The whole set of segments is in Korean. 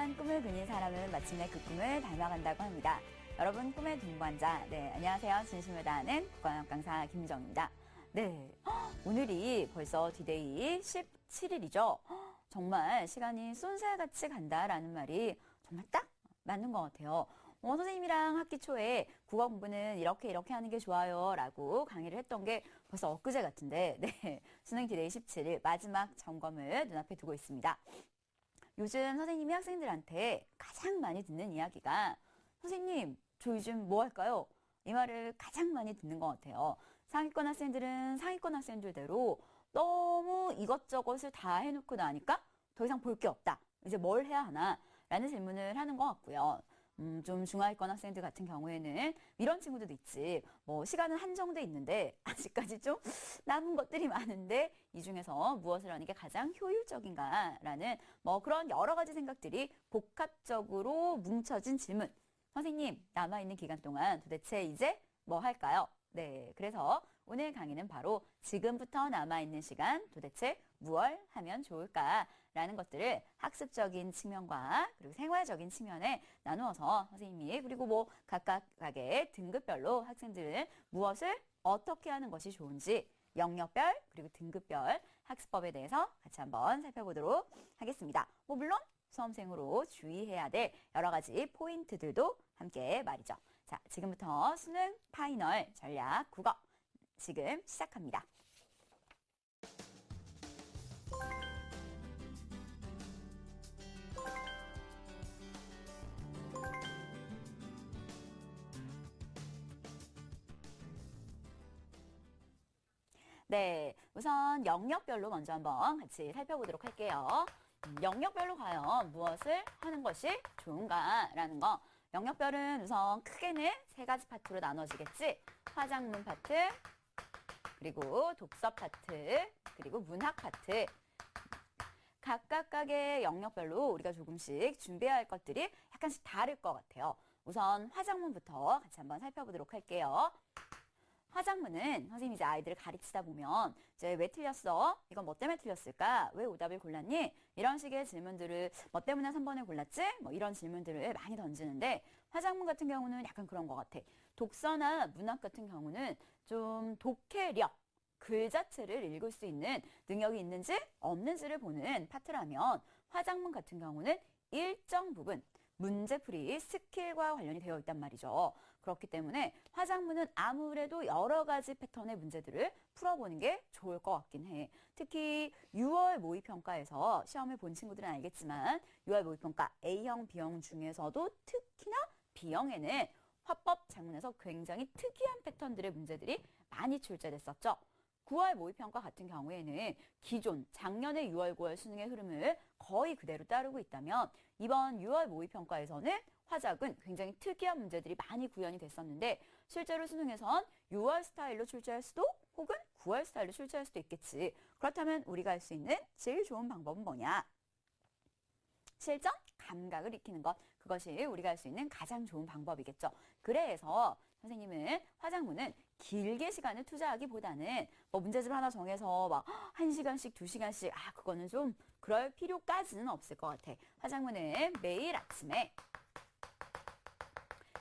뚜렷한 꿈을 그린 사람은 마침내 그 꿈을 닮아간다고 합니다. 여러분 꿈의 동반자, 네, 안녕하세요. 진심을 다하는 국어영역 강사 김정입니다. 네, 오늘이 벌써 디데이 17일이죠. 정말 시간이 쏜살같이 간다라는 말이 정말 딱 맞는 것 같아요. 선생님이랑 학기 초에 국어 공부는 이렇게 하는 게 좋아요 라고 강의를 했던 게 벌써 엊그제 같은데, 네, 수능 디데이 17일 마지막 점검을 눈앞에 두고 있습니다. 요즘 선생님이 학생들한테 가장 많이 듣는 이야기가 선생님, 저 요즘 뭐 할까요? 이 말을 가장 많이 듣는 것 같아요. 상위권 학생들은 상위권 학생들대로 너무 이것저것을 다 해놓고 나니까 더 이상 볼 게 없다. 이제 뭘 해야 하나? 라는 질문을 하는 것 같고요. 좀 중하위권 학생들 같은 경우에는 이런 친구들도 있지. 뭐 시간은 한정돼 있는데 아직까지 좀 남은 것들이 많은데 이 중에서 무엇을 하는 게 가장 효율적인가라는 뭐 그런 여러 가지 생각들이 복합적으로 뭉쳐진 질문. 선생님, 남아있는 기간 동안 도대체 이제 뭐 할까요? 네, 그래서 오늘 강의는 바로 지금부터 남아있는 시간 도대체 무얼 하면 좋을까라는 것들을 학습적인 측면과 그리고 생활적인 측면에 나누어서 선생님이 그리고 뭐 각각의 등급별로 학생들은 무엇을 어떻게 하는 것이 좋은지 영역별 그리고 등급별 학습법에 대해서 같이 한번 살펴보도록 하겠습니다. 뭐 물론 수험생으로 주의해야 될 여러 가지 포인트들도 함께 말이죠. 자, 지금부터 수능 파이널 전략 국어 지금 시작합니다. 네, 우선 영역별로 먼저 한번 같이 살펴보도록 할게요. 영역별로 과연 무엇을 하는 것이 좋은가라는 거. 영역별은 우선 크게는 세 가지 파트로 나눠지겠지. 화작문 파트, 그리고 독서 파트, 그리고 문학 파트. 각각의 영역별로 우리가 조금씩 준비해야 할 것들이 약간씩 다를 것 같아요. 우선 화작문부터 같이 한번 살펴보도록 할게요. 화작문은 선생님이 이제 아이들을 가르치다 보면 이제 왜 틀렸어? 이건 뭐 때문에 틀렸을까? 왜 오답을 골랐니? 이런 식의 질문들을 뭐 때문에 3번을 골랐지? 뭐 이런 질문들을 많이 던지는데 화작문 같은 경우는 약간 그런 것 같아. 독서나 문학 같은 경우는 좀 독해력, 글 자체를 읽을 수 있는 능력이 있는지 없는지를 보는 파트라면 화작문 같은 경우는 일정 부분 문제풀이 스킬과 관련이 되어 있단 말이죠. 그렇기 때문에 화작문은 아무래도 여러 가지 패턴의 문제들을 풀어보는 게 좋을 것 같긴 해. 특히 6월 모의평가에서 시험을 본 친구들은 알겠지만 6월 모의평가 A형, B형 중에서도 특히나 B형에는 화법 작문에서 굉장히 특이한 패턴들의 문제들이 많이 출제됐었죠. 9월 모의평가 같은 경우에는 기존 작년의 6월, 9월 수능의 흐름을 거의 그대로 따르고 있다면 이번 6월 모의평가에서는 화작은 굉장히 특이한 문제들이 많이 구현이 됐었는데 실제로 수능에선 6월 스타일로 출제할 수도 혹은 9월 스타일로 출제할 수도 있겠지. 그렇다면 우리가 할 수 있는 제일 좋은 방법은 뭐냐? 실전 감각을 익히는 것, 그것이 우리가 할 수 있는 가장 좋은 방법이겠죠. 그래서 선생님은 화작문은 길게 시간을 투자하기보다는 뭐 문제집 하나 정해서 막 1시간씩 2시간씩 그거는 좀 그럴 필요까지는 없을 것 같아. 화작문은 매일 아침에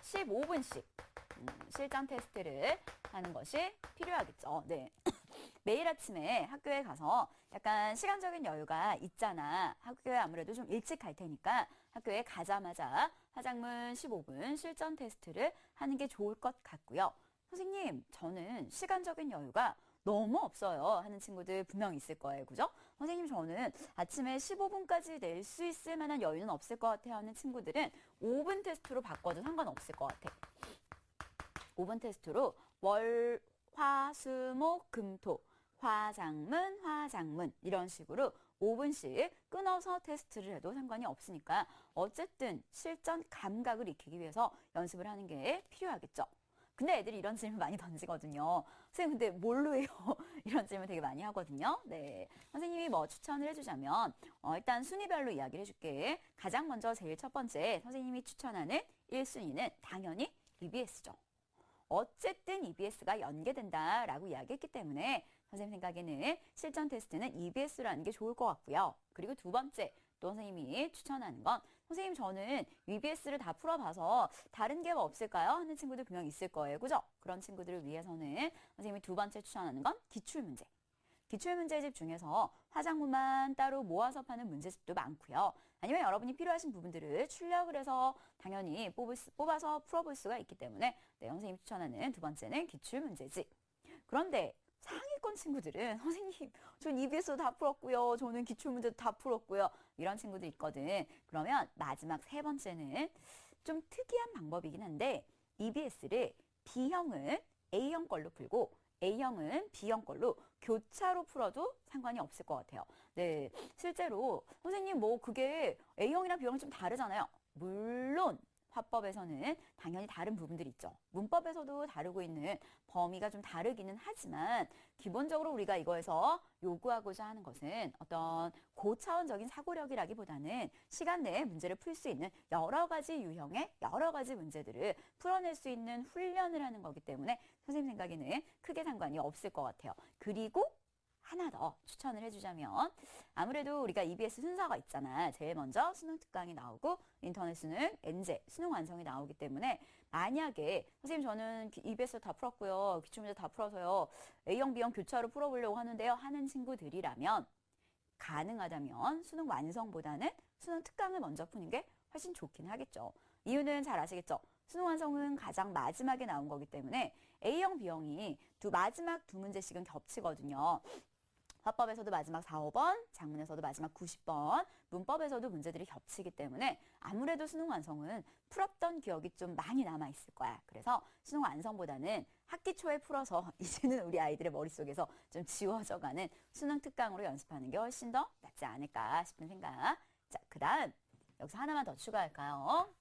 15분씩 실전 테스트를 하는 것이 필요하겠죠. 네. 매일 아침에 학교에 가서 약간 시간적인 여유가 있잖아. 학교에 아무래도 좀 일찍 갈 테니까 학교에 가자마자 화작문 15분 실전 테스트를 하는 게 좋을 것 같고요. 선생님, 저는 시간적인 여유가 너무 없어요 하는 친구들 분명히 있을 거예요. 그죠? 선생님, 저는 아침에 15분까지 낼 수 있을 만한 여유는 없을 것 같아요 하는 친구들은 5분 테스트로 바꿔도 상관없을 것 같아. 5분 테스트로 월, 화, 수, 목, 금, 토 화작문 이런 식으로 5분씩 끊어서 테스트를 해도 상관이 없으니까 어쨌든 실전 감각을 익히기 위해서 연습을 하는 게 필요하겠죠. 근데 애들이 이런 질문 많이 던지거든요. 선생님 근데 뭘로 해요? 이런 질문 되게 많이 하거든요. 네, 선생님이 뭐 추천을 해주자면 일단 순위별로 이야기를 해줄게. 가장 먼저 제일 첫 번째 선생님이 추천하는 1순위는 당연히 EBS죠. 어쨌든 EBS가 연계된다라고 이야기했기 때문에 선생님 생각에는 실전 테스트는 EBS라는 게 좋을 것 같고요. 그리고 두 번째, 또 선생님이 추천하는 건 선생님 저는 EBS를 다 풀어봐서 다른 게 뭐 없을까요? 하는 친구들 분명 있을 거예요. 그죠? 그런 친구들을 위해서는 선생님이 두 번째 추천하는 건 기출문제. 기출문제집 중에서 화작문만 따로 모아서 파는 문제집도 많고요. 아니면 여러분이 필요하신 부분들을 출력을 해서 당연히 뽑아서 풀어볼 수가 있기 때문에 네, 선생님이 추천하는 두 번째는 기출문제집. 그런데 상위권 친구들은 선생님 전 EBS도 다 풀었고요. 저는 기출문제도 다 풀었고요. 이런 친구들 있거든. 그러면 마지막 세 번째는 좀 특이한 방법이긴 한데 EBS를 B형은 A형 걸로 풀고 A형은 B형 걸로 교차로 풀어도 상관이 없을 것 같아요. 네, 실제로 선생님 뭐 그게 A형이랑 B형이 좀 다르잖아요. 물론 화법에서는 당연히 다른 부분들이 있죠. 문법에서도 다루고 있는 범위가 좀 다르기는 하지만 기본적으로 우리가 이거에서 요구하고자 하는 것은 어떤 고차원적인 사고력이라기보다는 시간 내에 문제를 풀 수 있는 여러 가지 유형의 여러 가지 문제들을 풀어낼 수 있는 훈련을 하는 거기 때문에 선생님 생각에는 크게 상관이 없을 것 같아요. 그리고 하나 더 추천을 해주자면 아무래도 우리가 EBS 순서가 있잖아. 제일 먼저 수능 특강이 나오고 인터넷 수능, 엔제, 수능 완성이 나오기 때문에 만약에 선생님 저는 EBS 다 풀었고요. 기출문제 다 풀어서요. A형, B형 교차로 풀어보려고 하는데요. 하는 친구들이라면 가능하다면 수능 완성보다는 수능 특강을 먼저 푸는 게 훨씬 좋긴 하겠죠. 이유는 잘 아시겠죠? 수능 완성은 가장 마지막에 나온 거기 때문에 A형, B형이 마지막 두 문제씩은 겹치거든요. 화법에서도 마지막 4, 5번, 작문에서도 마지막 90번, 문법에서도 문제들이 겹치기 때문에 아무래도 수능 완성은 풀었던 기억이 좀 많이 남아있을 거야. 그래서 수능 완성보다는 학기 초에 풀어서 이제는 우리 아이들의 머릿속에서 좀 지워져가는 수능 특강으로 연습하는 게 훨씬 더 낫지 않을까 싶은 생각. 자, 그 다음 여기서 하나만 더 추가할까요?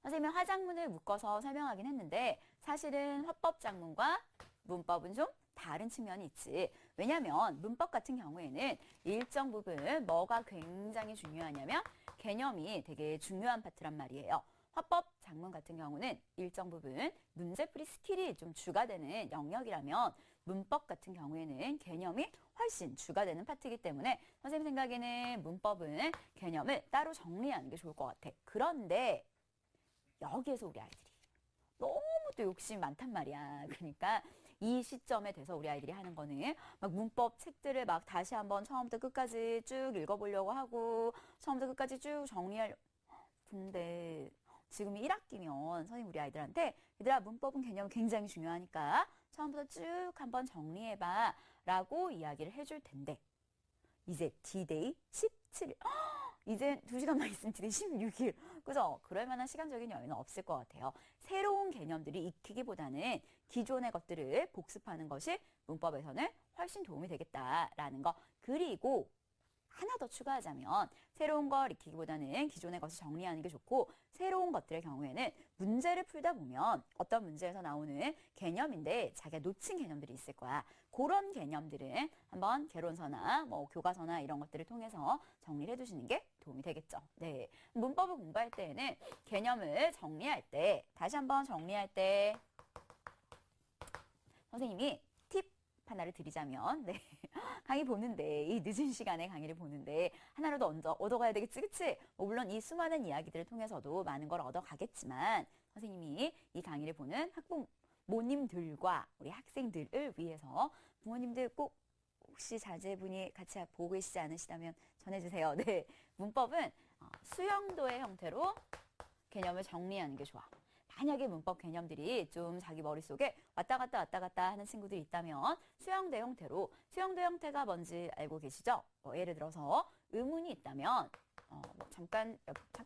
선생님이 화작문을 묶어서 설명하긴 했는데 사실은 화법 작문과 문법은 좀 다른 측면이 있지. 왜냐하면 문법 같은 경우에는 일정 부분 뭐가 굉장히 중요하냐면 개념이 되게 중요한 파트란 말이에요. 화법 작문 같은 경우는 일정 부분 문제풀이 스킬이 좀 주가 되는 영역이라면 문법 같은 경우에는 개념이 훨씬 주가 되는 파트이기 때문에 선생님 생각에는 문법은 개념을 따로 정리하는 게 좋을 것 같아. 그런데 여기에서 우리 아이들이 너무 또 욕심이 많단 말이야. 그러니까 이 시점에 돼서 우리 아이들이 하는 거는 막 문법 책들을 막 다시 한번 처음부터 끝까지 쭉 읽어보려고 하고 처음부터 끝까지 쭉 정리하려고. 근데 지금 1학기면 선생님 우리 아이들한테 얘들아 문법은 개념 굉장히 중요하니까 처음부터 쭉 한번 정리해봐 라고 이야기를 해줄 텐데 이제 D-Day 17일 이제 2시간만 있으면 D-Day 16일 그죠? 그럴 만한 시간적인 여유는 없을 것 같아요. 새로운 개념들이 익히기보다는 기존의 것들을 복습하는 것이 문법에서는 훨씬 도움이 되겠다라는 거. 그리고 하나 더 추가하자면 새로운 걸 익히기보다는 기존의 것을 정리하는 게 좋고 새로운 것들의 경우에는 문제를 풀다 보면 어떤 문제에서 나오는 개념인데 자기가 놓친 개념들이 있을 거야. 그런 개념들은 한번 개론서나 뭐 교과서나 이런 것들을 통해서 정리를 해두시는 게 도움이 되겠죠. 네, 문법을 공부할 때에는 개념을 정리할 때 다시 한번 정리할 때 선생님이 팁 하나를 드리자면 네. 강의 보는데 이 늦은 시간에 강의를 보는데 하나라도 얻어가야 되겠지 그치? 뭐 물론 이 수많은 이야기들을 통해서도 많은 걸 얻어가겠지만 선생님이 이 강의를 보는 학부모님들과 우리 학생들을 위해서 부모님들 꼭 혹시 자제분이 같이 보고 계시지 않으시다면 전해주세요. 네, 문법은 수영도의 형태로 개념을 정리하는 게 좋아. 만약에 문법 개념들이 좀 자기 머릿속에 왔다 갔다 하는 친구들이 있다면 수영대 형태로 수영대 형태가 뭔지 알고 계시죠? 예를 들어서 의문이 있다면 뭐 잠깐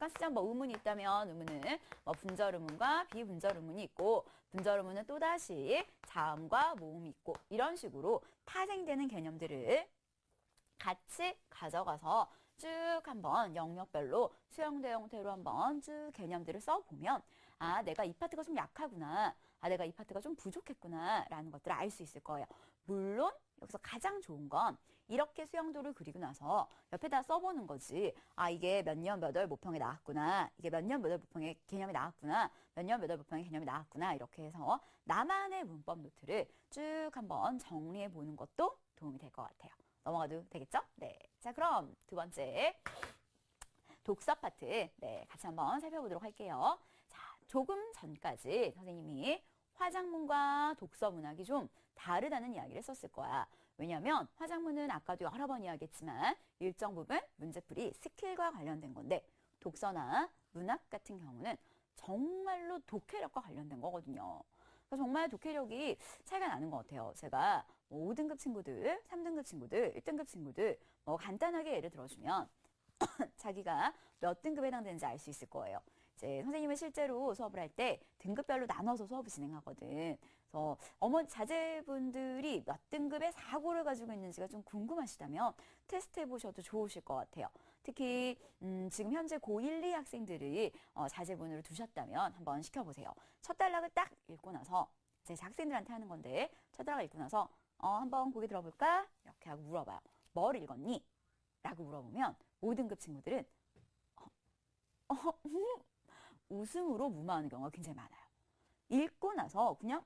쓰자. 뭐 의문이 있다면 의문은 뭐 분절 의문과 비분절 의문이 있고 분절 의문은 또다시 자음과 모음이 있고 이런 식으로 파생되는 개념들을 같이 가져가서 쭉 한번 영역별로 수영대 형태로 한번 쭉 개념들을 써보면 아 내가 이 파트가 좀 약하구나 아 내가 이 파트가 좀 부족했구나 라는 것들을 알 수 있을 거예요. 물론 여기서 가장 좋은 건 이렇게 수영도를 그리고 나서 옆에다 써보는 거지. 아 이게 몇 년 몇 월 모평에 나왔구나 이게 몇 년 몇 월 모평의 개념이 나왔구나 몇 년 몇 월 모평의 개념이 나왔구나 이렇게 해서 나만의 문법 노트를 쭉 한번 정리해 보는 것도 도움이 될 것 같아요. 넘어가도 되겠죠? 네. 자, 그럼 두 번째 독서 파트 네, 같이 한번 살펴보도록 할게요. 자, 조금 전까지 선생님이 화작문과 독서 문학이 좀 다르다는 이야기를 썼을 거야. 왜냐하면 화작문은 아까도 여러 번 이야기했지만 일정 부분 문제풀이 스킬과 관련된 건데 독서나 문학 같은 경우는 정말로 독해력과 관련된 거거든요. 그래서 정말 독해력이 차이가 나는 것 같아요. 제가 뭐 5등급 친구들, 3등급 친구들, 1등급 친구들 뭐 간단하게 예를 들어주면 자기가 몇 등급에 해당되는지 알 수 있을 거예요. 이제 선생님은 실제로 수업을 할 때 등급별로 나눠서 수업을 진행하거든. 그래서 자제분들이 몇 등급의 사고를 가지고 있는지가 좀 궁금하시다면 테스트 해보셔도 좋으실 것 같아요. 특히 지금 현재 고1, 2 학생들이 자제분으로 두셨다면 한번 시켜보세요. 첫 단락을 딱 읽고 나서 제 학생들한테 하는 건데 첫 단락을 읽고 나서 한번 고개 들어볼까? 이렇게 하고 물어봐요. 뭘 읽었니? 라고 물어보면 5등급 친구들은 웃음으로 무마하는 경우가 굉장히 많아요. 읽고 나서 그냥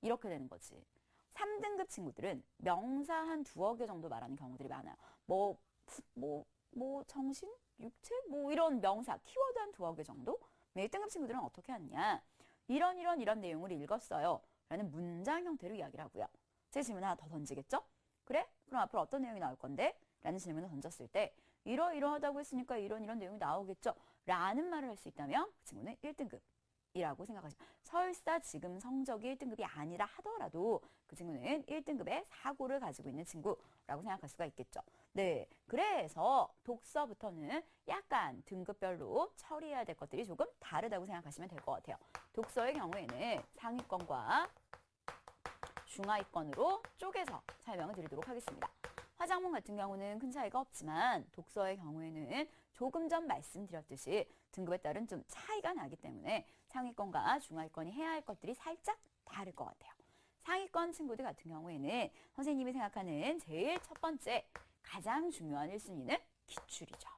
이렇게 되는 거지. 3등급 친구들은 명사 한 2어 개 정도 말하는 경우들이 많아요. 정신? 육체? 뭐 이런 명사, 키워드 한 2어 개 정도? 1등급 친구들은 어떻게 하느냐? 이런 내용을 읽었어요. 라는 문장 형태로 이야기를 하고요. 제 질문 하나 더 던지겠죠? 그래? 그럼 앞으로 어떤 내용이 나올 건데? 라는 질문을 던졌을 때 이러이러하다고 했으니까 이런 내용이 나오겠죠? 라는 말을 할 수 있다면 그 친구는 1등급. 이라고 생각하시면 설사 지금 성적이 1등급이 아니라 하더라도 그 친구는 1등급의 사고를 가지고 있는 친구라고 생각할 수가 있겠죠. 네, 그래서 독서부터는 약간 등급별로 처리해야 될 것들이 조금 다르다고 생각하시면 될 것 같아요. 독서의 경우에는 상위권과 중하위권으로 쪼개서 설명을 드리도록 하겠습니다. 화작문 같은 경우는 큰 차이가 없지만 독서의 경우에는 조금 전 말씀드렸듯이 등급에 따른 좀 차이가 나기 때문에 상위권과 중하위권이 해야 할 것들이 살짝 다를 것 같아요. 상위권 친구들 같은 경우에는 선생님이 생각하는 제일 첫 번째 가장 중요한 1순위는 기출이죠.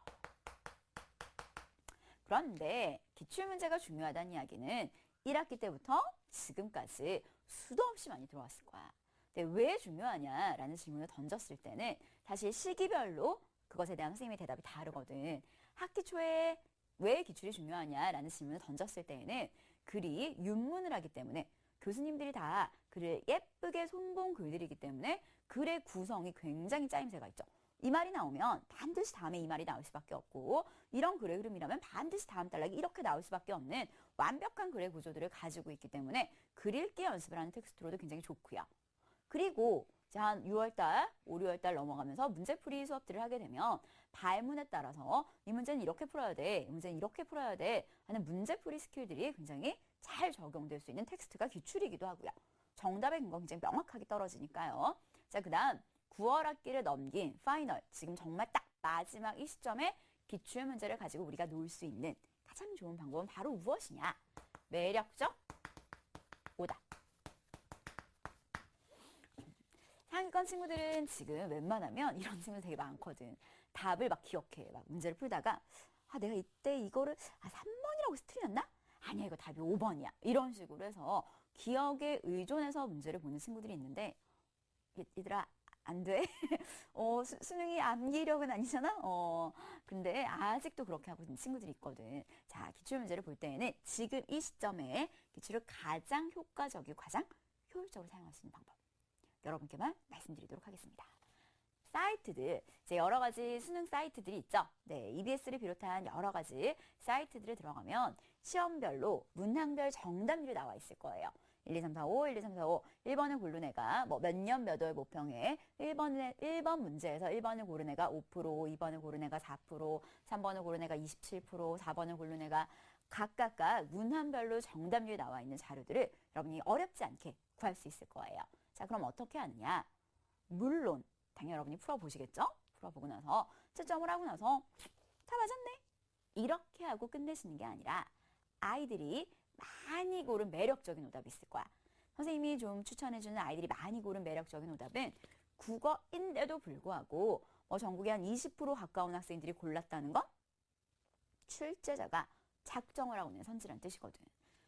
그런데 기출문제가 중요하다는 이야기는 1학기 때부터 지금까지 수도 없이 많이 들어왔을 거야. 근데 왜 중요하냐라는 질문을 던졌을 때는 사실 시기별로 그것에 대한 선생님의 대답이 다르거든. 학기 초에 왜 기출이 중요하냐라는 질문을 던졌을 때에는 글이 윤문을 하기 때문에 교수님들이 다 글을 예쁘게 손본 글들이기 때문에 글의 구성이 굉장히 짜임새가 있죠. 이 말이 나오면 반드시 다음에 이 말이 나올 수밖에 없고 이런 글의 흐름이라면 반드시 다음 단락이 이렇게 나올 수밖에 없는 완벽한 글의 구조들을 가지고 있기 때문에 글 읽기 연습을 하는 텍스트로도 굉장히 좋고요. 그리고 한 6월달, 5, 6월달 넘어가면서 문제풀이 수업들을 하게 되면 발문에 따라서 이 문제는 이렇게 풀어야 돼, 이 문제는 이렇게 풀어야 돼 하는 문제풀이 스킬들이 굉장히 잘 적용될 수 있는 텍스트가 기출이기도 하고요. 정답의 근거가 굉장히 명확하게 떨어지니까요. 자, 그 다음 9월 학기를 넘긴 파이널, 지금 정말 딱 마지막 이 시점에 기출 문제를 가지고 우리가 놀 수 있는 가장 좋은 방법은 바로 무엇이냐? 매력적 오답. 상위권 친구들은 지금 웬만하면 이런 친구들 되게 많거든. 답을 막 기억해. 막 문제를 풀다가 내가 이때 이거를 3번이라고 해서 틀렸나? 아니야, 이거 답이 5번이야. 이런 식으로 해서 기억에 의존해서 문제를 보는 친구들이 있는데 얘들아 안 돼. 수능이 암기력은 아니잖아. 근데 아직도 그렇게 하고 있는 친구들이 있거든. 자, 기출문제를 볼 때에는 지금 이 시점에 기출을 가장 효과적이고 가장 효율적으로 사용할 수 있는 방법. 여러분께만 말씀드리도록 하겠습니다. 사이트들, 이제 여러 가지 수능 사이트들이 있죠. 네, EBS를 비롯한 여러 가지 사이트들에 들어가면 시험별로 문항별 정답률이 나와 있을 거예요. 1, 2, 3, 4, 5, 1, 2, 3, 4, 5. 1번을 고른 애가 몇 년 몇 월 모평에 1번 문제에서 1번을 고른 애가 5%, 2번을 고른 애가 4%, 3번을 고른 애가 27%, 4번을 고른 애가 각각 문항별로 정답률이 나와 있는 자료들을 여러분이 어렵지 않게 구할 수 있을 거예요. 자, 그럼 어떻게 하느냐? 물론 당연히 여러분이 풀어보시겠죠? 풀어보고 나서 채점을 하고 나서 다 맞았네? 이렇게 하고 끝내시는 게 아니라 아이들이 많이 고른 매력적인 오답이 있을 거야. 선생님이 좀 추천해주는 아이들이 많이 고른 매력적인 오답은 국어인데도 불구하고 전국에 한 20% 가까운 학생들이 골랐다는 건 출제자가 작정을 하고 있는 선지란 뜻이거든.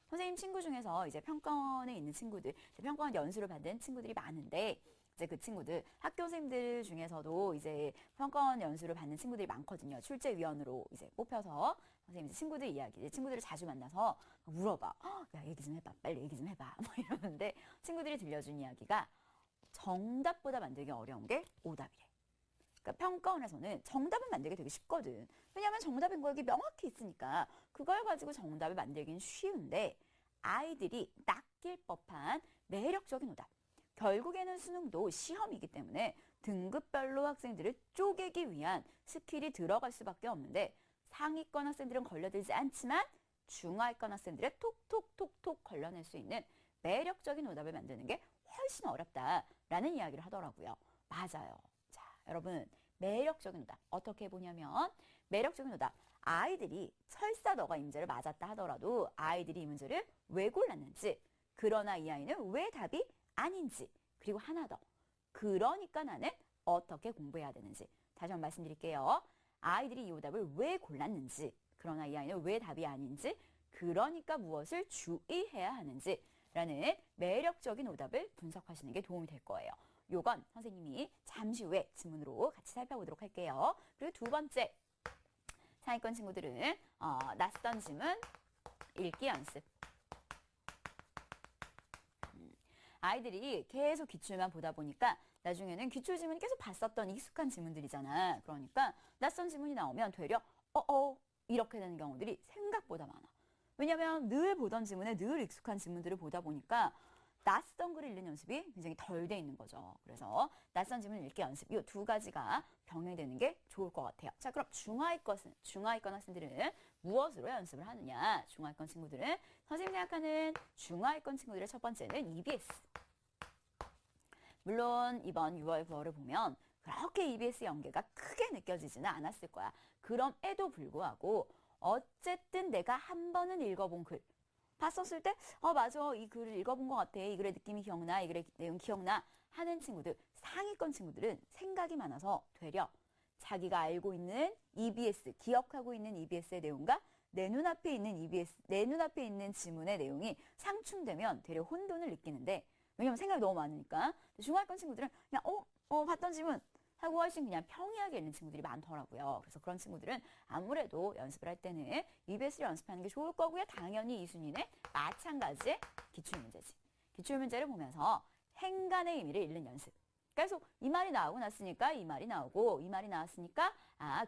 선생님 친구 중에서 이제 평가원에 있는 친구들, 평가원 연수를 받은 친구들이 많은데 이제 그 친구들, 학교 선생님들 중에서도 이제 평가원 연수를 받는 친구들이 많거든요. 출제위원으로 이제 뽑혀서 선생님 이제 친구들 이야기, 친구들을 자주 만나서 물어봐. 야, 얘기 좀 해봐. 빨리 얘기 좀 해봐. 뭐 이러는데 친구들이 들려준 이야기가 정답보다 만들기 어려운 게 오답이래. 그러니까 평가원에서는 정답은 만들기 되게 쉽거든. 왜냐하면 정답인 거 여기 명확히 있으니까 그걸 가지고 정답을 만들기는 쉬운데 아이들이 낚일 법한 매력적인 오답. 결국에는 수능도 시험이기 때문에 등급별로 학생들을 쪼개기 위한 스킬이 들어갈 수밖에 없는데 상위권 학생들은 걸려들지 않지만 중하위권 학생들의 톡톡톡톡 걸려낼 수 있는 매력적인 오답을 만드는 게 훨씬 어렵다라는 이야기를 하더라고요. 맞아요. 자, 여러분 매력적인 오답 어떻게 보냐면 매력적인 오답 아이들이 설사 너가 이 문제를 맞았다 하더라도 아이들이 이 문제를 왜 골랐는지 그러나 이 아이는 왜 답이 아닌지 그리고 하나 더 그러니까 나는 어떻게 공부해야 되는지 다시 한번 말씀드릴게요. 아이들이 이 오답을 왜 골랐는지 그러나 이 아이는 왜 답이 아닌지 그러니까 무엇을 주의해야 하는지 라는 매력적인 오답을 분석하시는 게 도움이 될 거예요. 요건 선생님이 잠시 후에 지문으로 같이 살펴보도록 할게요. 그리고 두 번째 상위권 친구들은 낯선 지문 읽기 연습. 아이들이 계속 기출만 보다 보니까 나중에는 기출 지문이 계속 봤었던 익숙한 지문들이잖아. 그러니까 낯선 지문이 나오면 되려 이렇게 되는 경우들이 생각보다 많아. 왜냐하면 늘 보던 지문에 늘 익숙한 지문들을 보다 보니까 낯선 글을 읽는 연습이 굉장히 덜 돼 있는 거죠. 그래서 낯선 지문 읽기 연습 이 두 가지가 병행되는 게 좋을 것 같아요. 자, 그럼 중하위권 학생들은 무엇으로 연습을 하느냐? 중하위권 친구들은 선생님이 생각하는 중하위권 친구들의 첫 번째는 EBS. 물론 이번 6월, 9월을 보면 그렇게 EBS 연계가 크게 느껴지지는 않았을 거야. 그럼에도 불구하고 어쨌든 내가 한 번은 읽어본 글 봤었을 때 맞아 이 글을 읽어본 것 같아 이 글의 느낌이 기억나 이 글의 내용 기억나 하는 친구들 상위권 친구들은 생각이 많아서 되려 자기가 알고 있는 EBS 기억하고 있는 EBS의 내용과 내 눈앞에 있는 EBS 내 눈앞에 있는 지문의 내용이 상충되면 되려 혼돈을 느끼는데 왜냐면 생각이 너무 많으니까 중하위권 친구들은 그냥 봤던 지문 하고 훨씬 그냥 평이하게 읽는 친구들이 많더라고요. 그래서 그런 친구들은 아무래도 연습을 할 때는 EBS를 연습하는 게 좋을 거고요. 당연히 이순인의 마찬가지의 기출문제지. 기출문제를 보면서 행간의 의미를 읽는 연습. 계속 이 말이 나오고 났으니까 이 말이 나오고 이 말이 나왔으니까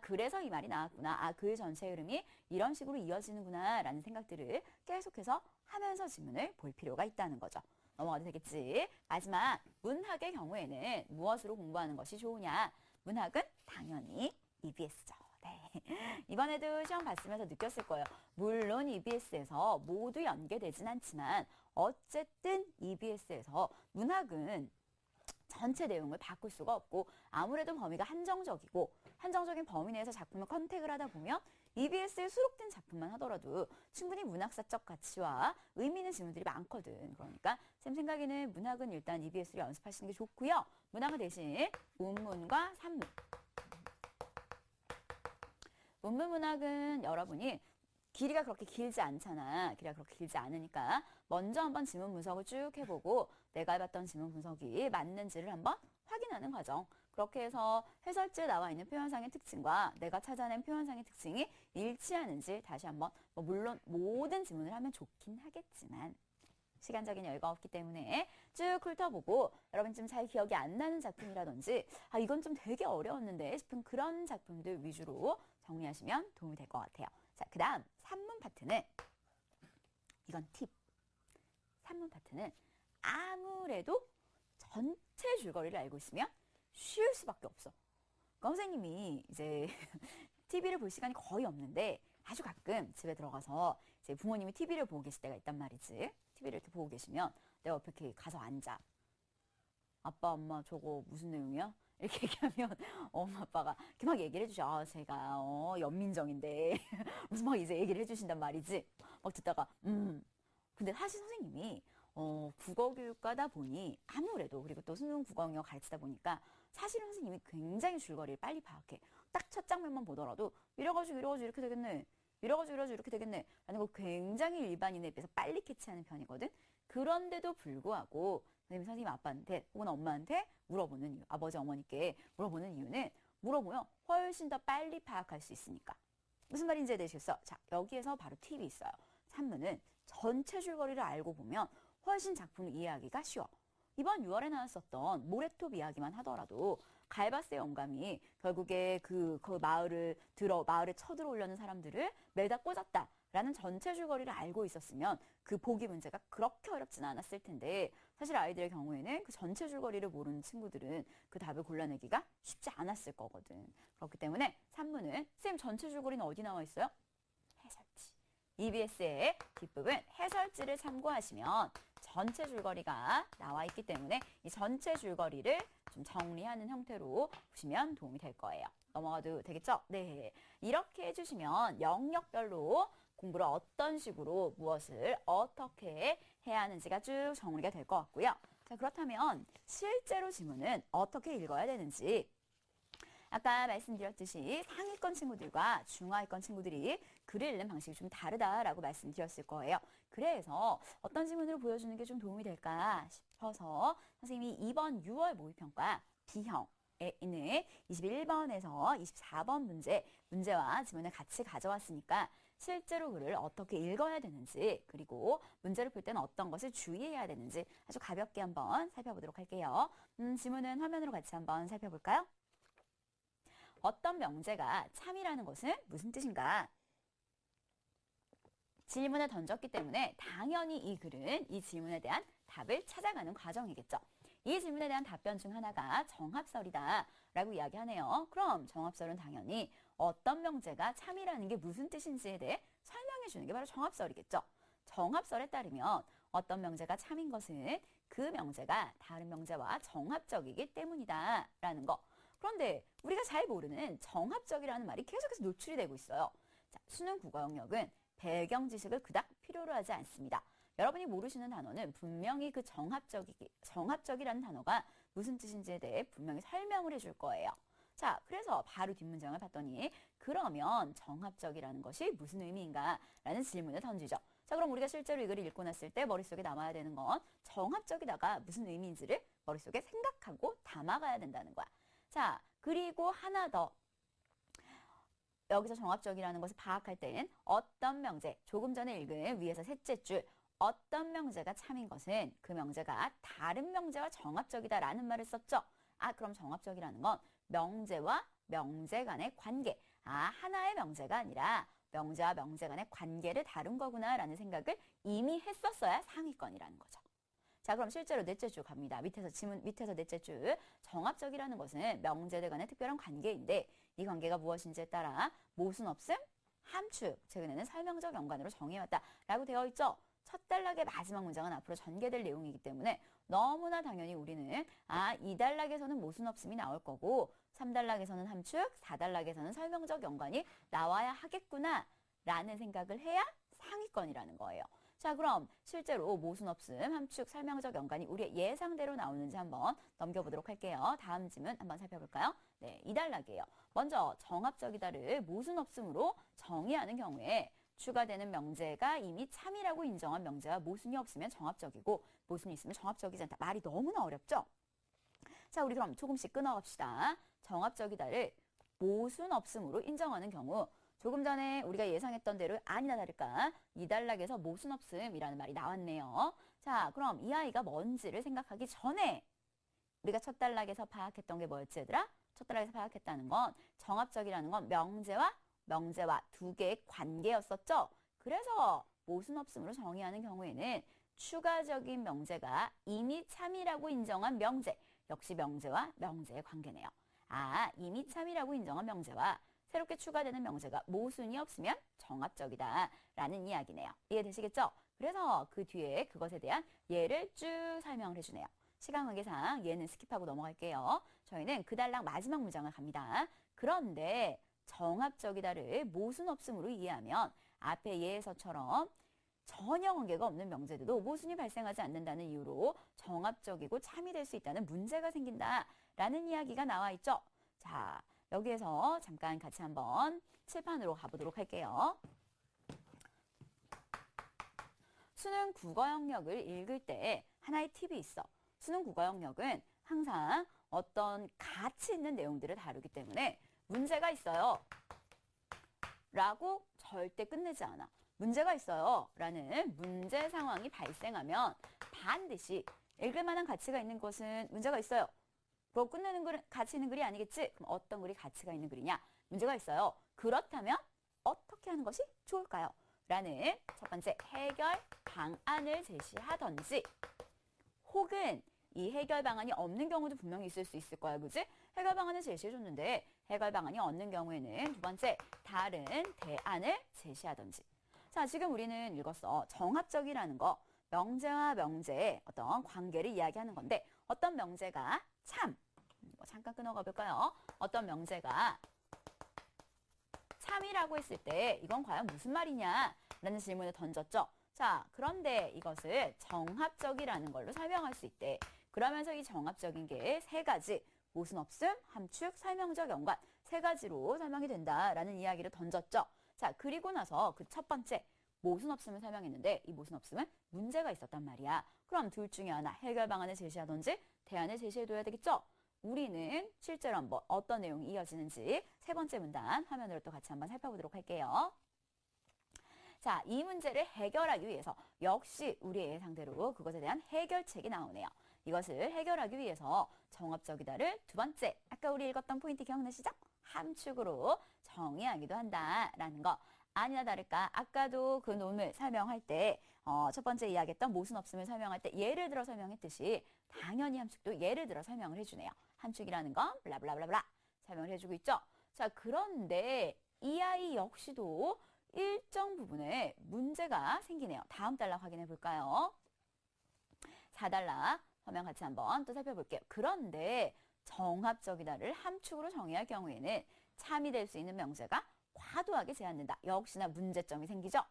그래서 이 말이 나왔구나. 글 전체 흐름이 이런 식으로 이어지는구나 라는 생각들을 계속해서 하면서 지문을 볼 필요가 있다는 거죠. 넘어가도 되겠지. 마지막 문학의 경우에는 무엇으로 공부하는 것이 좋으냐. 문학은 당연히 EBS죠. 네. 이번에도 시험 봤으면서 느꼈을 거예요. 물론 EBS에서 모두 연계되진 않지만 어쨌든 EBS에서 문학은 전체 내용을 바꿀 수가 없고 아무래도 범위가 한정적이고 한정적인 범위 내에서 작품을 컨택을 하다 보면 EBS에 수록된 작품만 하더라도 충분히 문학사적 가치와 의미 있는 지문들이 많거든. 그러니까 쌤 생각에는 문학은 일단 EBS를 연습하시는 게 좋고요. 문학은 대신 운문과 산문. 운문 문학은 여러분이 길이가 그렇게 길지 않잖아. 길이가 그렇게 길지 않으니까 먼저 한번 지문 분석을 쭉 해보고 내가 해봤던 지문 분석이 맞는지를 한번 확인하는 과정. 그렇게 해서 해설지에 나와 있는 표현상의 특징과 내가 찾아낸 표현상의 특징이 일치하는지 다시 한번 물론 모든 지문을 하면 좋긴 하겠지만 시간적인 여유가 없기 때문에 쭉 훑어보고 여러분 좀 잘 기억이 안 나는 작품이라든지 이건 좀 되게 어려웠는데 싶은 그런 작품들 위주로 정리하시면 도움이 될 것 같아요. 자, 그 다음 산문 파트는 이건 팁. 산문 파트는 아무래도 전체 줄거리를 알고 있으면 쉬울 수밖에 없어. 그러니까 선생님이 이제 TV를 볼 시간이 거의 없는데 아주 가끔 집에 들어가서 이제 부모님이 TV를 보고 계실 때가 있단 말이지. TV를 이렇게 보고 계시면 내가 옆에 이렇게 가서 앉아. 아빠, 엄마 저거 무슨 내용이야? 이렇게 얘기하면 엄마 아빠가 이렇게 막 얘기를 해주셔. 제가 연민정인데 무슨 막 이제 얘기를 해주신단 말이지. 막 듣다가 근데 사실 선생님이 국어교육과다 보니 아무래도 그리고 또 수능 국어영역 가르치다 보니까 사실은 선생님이 굉장히 줄거리를 빨리 파악해. 딱 첫 장면만 보더라도 이래가지고 이렇게 되겠네. 이래가지고 이렇게 되겠네 라는 걸 굉장히 일반인에 비해서 빨리 캐치하는 편이거든. 그런데도 불구하고 선생님 아빠한테 혹은 엄마한테 물어보는 이유, 아버지 어머니께 물어보는 이유는 물어보면 훨씬 더 빨리 파악할 수 있으니까. 무슨 말인지 되시겠어? 자, 여기에서 바로 팁이 있어요. 산문은 전체 줄거리를 알고 보면 훨씬 작품을 이해하기가 쉬워. 이번 6월에 나왔었던 모래톱 이야기만 하더라도 갈바스의 영감이 결국에 그 마을에 쳐들어오려는 사람들을 매다 꽂았다라는 전체 줄거리를 알고 있었으면 그 보기 문제가 그렇게 어렵진 않았을 텐데 사실 아이들의 경우에는 그 전체 줄거리를 모르는 친구들은 그 답을 골라내기가 쉽지 않았을 거거든. 그렇기 때문에 산문은 쌤 전체 줄거리는 어디 나와 있어요? 해설지. EBS의 뒷부분 해설지를 참고하시면 전체 줄거리가 나와 있기 때문에 이 전체 줄거리를 좀 정리하는 형태로 보시면 도움이 될 거예요. 넘어가도 되겠죠? 네. 이렇게 해주시면 영역별로 공부를 어떤 식으로 무엇을 어떻게 해야 하는지가 쭉 정리가 될 것 같고요. 자, 그렇다면 실제로 지문은 어떻게 읽어야 되는지 아까 말씀드렸듯이 상위권 친구들과 중하위권 친구들이 글을 읽는 방식이 좀 다르다라고 말씀드렸을 거예요. 그래서 어떤 지문을 보여주는 게 좀 도움이 될까 싶어서 선생님이 이번 6월 모의평가 B형에 있는 21번에서 24번 문제와 지문을 같이 가져왔으니까 실제로 글을 어떻게 읽어야 되는지 그리고 문제를 풀 때는 어떤 것을 주의해야 되는지 아주 가볍게 한번 살펴보도록 할게요. 지문은 화면으로 같이 한번 살펴볼까요? 어떤 명제가 참이라는 것은 무슨 뜻인가? 질문을 던졌기 때문에 당연히 이 글은 이 질문에 대한 답을 찾아가는 과정이겠죠. 이 질문에 대한 답변 중 하나가 정합설이다 라고 이야기하네요. 그럼 정합설은 당연히 어떤 명제가 참이라는 게 무슨 뜻인지에 대해 설명해 주는 게 바로 정합설이겠죠. 정합설에 따르면 어떤 명제가 참인 것은 그 명제가 다른 명제와 정합적이기 때문이다 라는 거. 그런데 우리가 잘 모르는 정합적이라는 말이 계속해서 노출이 되고 있어요. 자, 수능 국어 영역은 배경 지식을 그닥 필요로 하지 않습니다. 여러분이 모르시는 단어는 분명히 그 정합적이라는 단어가 무슨 뜻인지에 대해 분명히 설명을 해줄 거예요. 자, 그래서 바로 뒷문장을 봤더니 그러면 정합적이라는 것이 무슨 의미인가? 라는 질문을 던지죠. 자, 그럼 우리가 실제로 이 글을 읽고 났을 때 머릿속에 남아야 되는 건 정합적이다가 무슨 의미인지를 머릿속에 생각하고 담아가야 된다는 거야. 자, 그리고 하나 더. 여기서 정합적이라는 것을 파악할 때는 어떤 명제, 조금 전에 읽은 위에서 셋째 줄, 어떤 명제가 참인 것은 그 명제가 다른 명제와 정합적이다라는 말을 썼죠. 아, 그럼 정합적이라는 건 명제와 명제 간의 관계. 아, 하나의 명제가 아니라 명제와 명제 간의 관계를 다룬 거구나라는 생각을 이미 했었어야 상위권이라는 거죠. 자, 그럼 실제로 넷째 줄 갑니다. 지문 밑에서 넷째 줄. 정합적이라는 것은 명제들 간의 특별한 관계인데 이 관계가 무엇인지에 따라 모순 없음, 함축, 최근에는 설명적 연관으로 정의해왔다라고 되어 있죠. 첫 단락의 마지막 문장은 앞으로 전개될 내용이기 때문에 너무나 당연히 우리는 아, 2단락에서는 모순 없음이 나올 거고 3단락에서는 함축, 4단락에서는 설명적 연관이 나와야 하겠구나 라는 생각을 해야 상위권이라는 거예요. 자, 그럼 실제로 모순 없음, 함축, 설명적 연관이 우리의 예상대로 나오는지 한번 넘겨보도록 할게요. 다음 지문 한번 살펴볼까요? 네, 2단락이에요. 먼저 정합적이다를 모순 없음으로 정의하는 경우에 추가되는 명제가 이미 참이라고 인정한 명제와 모순이 없으면 정합적이고 모순이 있으면 정합적이지 않다. 말이 너무나 어렵죠? 자, 우리 그럼 조금씩 끊어갑시다. 정합적이다를 모순 없음으로 인정하는 경우 조금 전에 우리가 예상했던 대로 아니나 다를까 2단락에서 모순 없음이라는 말이 나왔네요. 자, 그럼 이 아이가 뭔지를 생각하기 전에 우리가 첫 단락에서 파악했던 게 뭐였지 얘들아? 첫 단락에서 파악했다는 건 정합적이라는 건 명제와 두 개의 관계였었죠. 그래서 모순 없음으로 정의하는 경우에는 추가적인 명제가 이미 참이라고 인정한 명제, 역시 명제와 명제의 관계네요. 아, 이미 참이라고 인정한 명제와 새롭게 추가되는 명제가 모순이 없으면 정합적이다 라는 이야기네요. 이해되시겠죠? 그래서 그 뒤에 그것에 대한 예를 쭉 설명을 해주네요. 시간 관계상 얘는 스킵하고 넘어갈게요. 저희는 그 단락 마지막 문장을 갑니다. 그런데 정합적이다를 모순 없음으로 이해하면 앞에 예에서처럼 전혀 관계가 없는 명제들도 모순이 발생하지 않는다는 이유로 정합적이고 참이 될 수 있다는 문제가 생긴다라는 이야기가 나와 있죠. 자, 여기에서 잠깐 같이 한번 칠판으로 가보도록 할게요. 수능 국어 영역을 읽을 때 하나의 팁이 있어. 수능 국어 영역은 항상 어떤 가치 있는 내용들을 다루기 때문에 문제가 있어요 라고 절대 끝내지 않아. 문제가 있어요 라는 문제 상황이 발생하면 반드시 읽을 만한 가치가 있는 것은 문제가 있어요. 그거 끝내는 글은 가치 있는 글이 아니겠지? 그럼 어떤 글이 가치가 있는 글이냐? 문제가 있어요. 그렇다면 어떻게 하는 것이 좋을까요? 라는 첫 번째 해결 방안을 제시하던지, 혹은 이 해결 방안이 없는 경우도 분명히 있을 수 있을 거야. 그지? 해결 방안을 제시해줬는데 해결 방안이 없는 경우에는 두 번째 다른 대안을 제시하던지. 자, 지금 우리는 읽었어. 정합적이라는 거. 명제와 명제의 어떤 관계를 이야기하는 건데 어떤 명제가 참, 잠깐 끊어가 볼까요? 어떤 명제가 참이라고 했을 때 이건 과연 무슨 말이냐? 라는 질문을 던졌죠. 자, 그런데 이것을 정합적이라는 걸로 설명할 수 있대. 그러면서 이 정합적인 게 세 가지, 모순 없음, 함축, 설명적 연관, 세 가지로 설명이 된다라는 이야기를 던졌죠. 자, 그리고 나서 그 첫 번째 모순 없음을 설명했는데 이 모순 없음은 문제가 있었단 말이야. 그럼 둘 중에 하나 해결 방안을 제시하든지 대안을 제시해둬야 되겠죠? 우리는 실제로 한번 어떤 내용이 이어지는지 세 번째 문단 화면으로 또 같이 한번 살펴보도록 할게요. 자, 이 문제를 해결하기 위해서 역시 우리의 예상대로 그것에 대한 해결책이 나오네요. 이것을 해결하기 위해서 정합적이다를 두 번째, 아까 우리 읽었던 포인트 기억나시죠? 함축으로 정의하기도 한다라는 거. 아니나 다를까 아까도 그 논을 설명할 때 첫 번째 이야기했던 모순 없음을 설명할 때 예를 들어 설명했듯이 당연히 함축도 예를 들어 설명을 해주네요. 함축이라는 건 블라블라블라블라 설명을 해주고 있죠. 자, 그런데 이 아이 역시도 일정 부분에 문제가 생기네요. 다음 단락 확인해 볼까요? 4단락 화면 같이 한번 또 살펴볼게요. 그런데 정합적이다를 함축으로 정의할 경우에는 참이 될 수 있는 명제가 과도하게 제한된다. 역시나 문제점이 생기죠.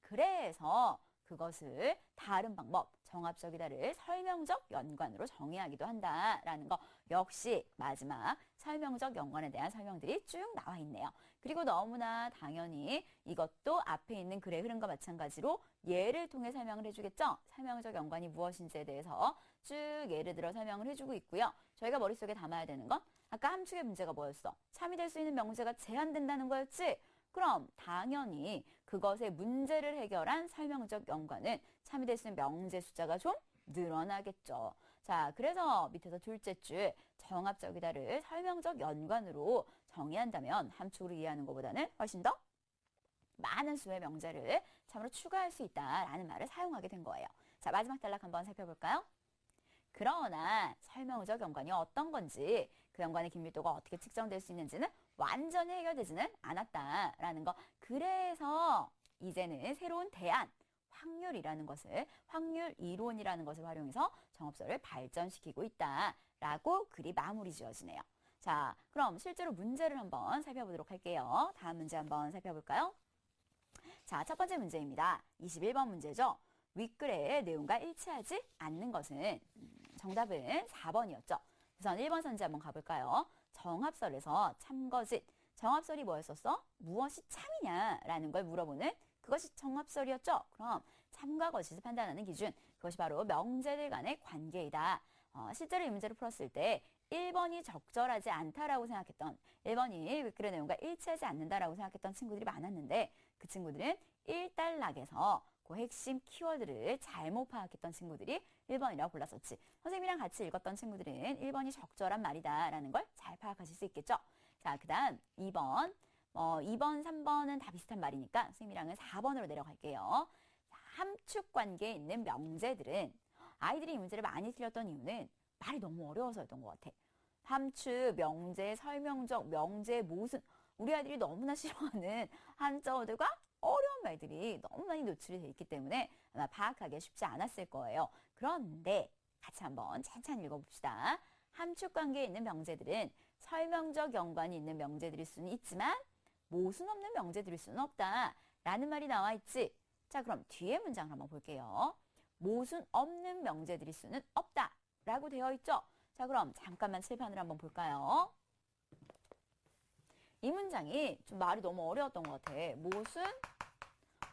그래서 그것을 다른 방법, 정합적이다를 설명적 연관으로 정의하기도 한다라는 거. 역시 마지막 설명적 연관에 대한 설명들이 쭉 나와 있네요. 그리고 너무나 당연히 이것도 앞에 있는 글의 흐름과 마찬가지로 예를 통해 설명을 해주겠죠. 설명적 연관이 무엇인지에 대해서 쭉 예를 들어 설명을 해주고 있고요. 저희가 머릿속에 담아야 되는 건 아까 함축의 문제가 뭐였어? 참이 될 수 있는 명제가 제한된다는 거였지? 그럼 당연히 그것의 문제를 해결한 설명적 연관은 참이 될 수 있는 명제 숫자가 좀 늘어나겠죠. 자, 그래서 밑에서 둘째 줄 정합적이다를 설명적 연관으로 정의한다면 함축으로 이해하는 것보다는 훨씬 더 많은 수의 명제를 참으로 추가할 수 있다라는 말을 사용하게 된 거예요. 자, 마지막 단락 한번 살펴볼까요? 그러나 설명적 연관이 어떤 건지 그 연관의 긴밀도가 어떻게 측정될 수 있는지는 완전히 해결되지는 않았다라는 거. 그래서 이제는 새로운 대안, 확률이라는 것을, 확률 이론이라는 것을 활용해서 정합설을 발전시키고 있다라고 글이 마무리 지어지네요. 자, 그럼 실제로 문제를 한번 살펴보도록 할게요. 다음 문제 한번 살펴볼까요? 자, 첫 번째 문제입니다. 21번 문제죠. 윗글의 내용과 일치하지 않는 것은 정답은 4번이었죠. 우선 1번 선지 한번 가볼까요? 정합설에서 참거짓. 정합설이 뭐였었어? 무엇이 참이냐라는 걸 물어보는 그것이 정합설이었죠. 그럼 참과 거짓을 판단하는 기준, 그것이 바로 명제들 간의 관계이다. 실제로 이 문제를 풀었을 때 1번이 적절하지 않다라고 생각했던, 1번이 윗글의 내용과 일치하지 않는다라고 생각했던 친구들이 많았는데 그 친구들은 1단락에서 그 핵심 키워드를 잘못 파악했던 친구들이 1번이라고 골랐었지. 선생님이랑 같이 읽었던 친구들은 1번이 적절한 말이다라는 걸 잘 파악하실 수 있겠죠. 자, 그 다음 2번. 2번, 3번은 다 비슷한 말이니까 선생님이랑은 4번으로 내려갈게요. 자, 함축 관계에 있는 명제들은 아이들이 이 문제를 많이 틀렸던 이유는 말이 너무 어려워서였던 것 같아. 함축, 명제, 설명적, 명제, 모순. 우리 아이들이 너무나 싫어하는 한자어들과 어려운 말들이 너무 많이 노출이 돼 있기 때문에 아마 파악하기 쉽지 않았을 거예요. 그런데 같이 한번 찬찬히 읽어봅시다. 함축 관계에 있는 명제들은 설명적 연관이 있는 명제들일 수는 있지만 모순 없는 명제들일 수는 없다 라는 말이 나와 있지. 자, 그럼 뒤에 문장을 한번 볼게요. 모순 없는 명제들일 수는 없다 라고 되어 있죠. 자, 그럼 잠깐만 칠판을 한번 볼까요? 이 문장이 좀 말이 너무 어려웠던 것 같아. 모순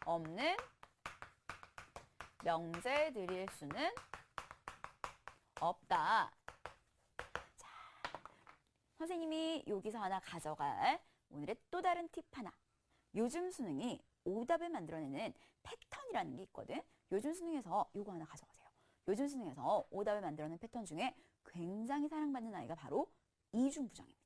없는 명제 드릴 수는 없다. 자, 선생님이 여기서 하나 가져갈 오늘의 또 다른 팁 하나. 요즘 수능이 오답을 만들어내는 패턴이라는 게 있거든. 요즘 수능에서 요거 하나 가져가세요. 요즘 수능에서 오답을 만들어내는 패턴 중에 굉장히 사랑받는 아이가 바로 이중부정입니다.